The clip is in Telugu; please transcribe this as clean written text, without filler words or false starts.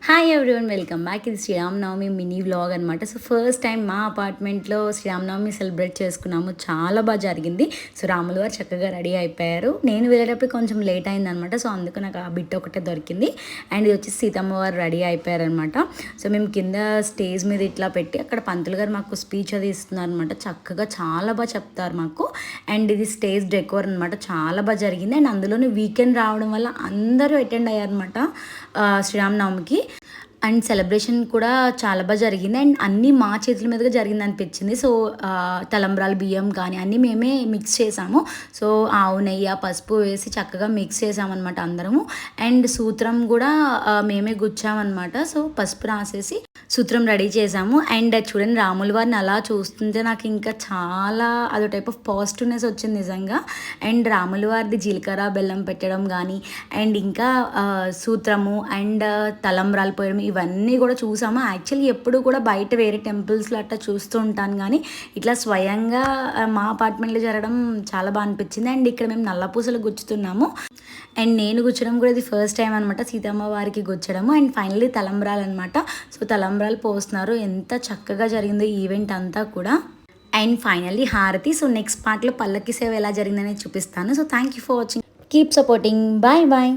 Hi everyone, welcome back. ఇది శ్రీరామనవమి మినీ వ్లాగ్ అనమాట. సో ఫస్ట్ టైం మా అపార్ట్మెంట్లో శ్రీరామనవమి సెలబ్రేట్ చేసుకున్నాము. చాలా బాగా జరిగింది. సో రాములు వారు చక్కగా రెడీ అయిపోయారు. నేను వెళ్ళేటప్పుడు కొంచెం లేట్ అయిందనమాట. సో అందుకు నాకు ఆ బిట్ ఒకటే దొరికింది. అండ్ ఇది వచ్చి సీతమ్మ వారు రెడీ అయిపోయారనమాట. సో మేము కింద స్టేజ్ మీద ఇట్లా పెట్టి అక్కడ పంతులు గారు మాకు స్పీచ్ అది ఇస్తున్నారు అనమాట. చక్కగా చాలా బాగా చెప్తారు మాకు. అండ్ ఇది స్టేజ్ డెకోర్ అనమాట. చాలా బాగా జరిగింది. అండ్ అందులోనే వీకెండ్ రావడం వల్ల అందరూ అటెండ్ అయ్యారనమాట శ్రీరామనవమికి. అండ్ సెలబ్రేషన్ కూడా చాలా బాగా జరిగింది. అండ్ అన్నీ మా చేతుల మీదుగా జరిగింది అనిపించింది. సో తలంబ్రాలు బియ్యం కానీ అన్నీ మేమే మిక్స్ చేసాము. సో ఆవు నెయ్యి పసుపు వేసి చక్కగా మిక్స్ చేసామన్నమాట అందరము. అండ్ సూత్రం కూడా మేమే గుచ్చామన్నమాట. సో పసుపు రాసేసి సూత్రం రెడీ చేసాము. అండ్ చూడండి, రాముల వారిని అలా చూస్తుంటే నాకు ఇంకా చాలా అదో టైప్ ఆఫ్ పాజిటివ్నెస్ వచ్చింది నిజంగా. అండ్ రాముల వారిది జీలకర్ర బెల్లం పెట్టడం కానీ అండ్ ఇంకా సూత్రము అండ్ తలంబ్రాలు పోయడం ఇవన్నీ కూడా చూసాము. యాక్చువల్లీ ఎప్పుడు కూడా బయట వేరే టెంపుల్స్లో అట్లా చూస్తూ ఉంటాను, కానీ ఇట్లా స్వయంగా మా అపార్ట్మెంట్లో జరగడం చాలా బాగా అనిపించింది. అండ్ ఇక్కడ మేము నల్లపూసలు గుచ్చుతున్నాము. అండ్ నేను గుచ్చడం కూడా ఇది ఫస్ట్ టైం అనమాట, సీతమ్మ వారికి గుచ్చడము. అండ్ ఫైనల్లీ తలంబ్రాలు అనమాట. సో తలంబ్రాలు పోస్తున్నారు. ఎంత చక్కగా జరిగిందో ఈవెంట్ అంతా కూడా. అండ్ ఫైనల్లీ హారతి. సో నెక్స్ట్ పార్ట్లో పల్లకి సేవ ఎలా జరిగిందనేది చూపిస్తాను. So thank you for watching. Keep supporting. Bye bye.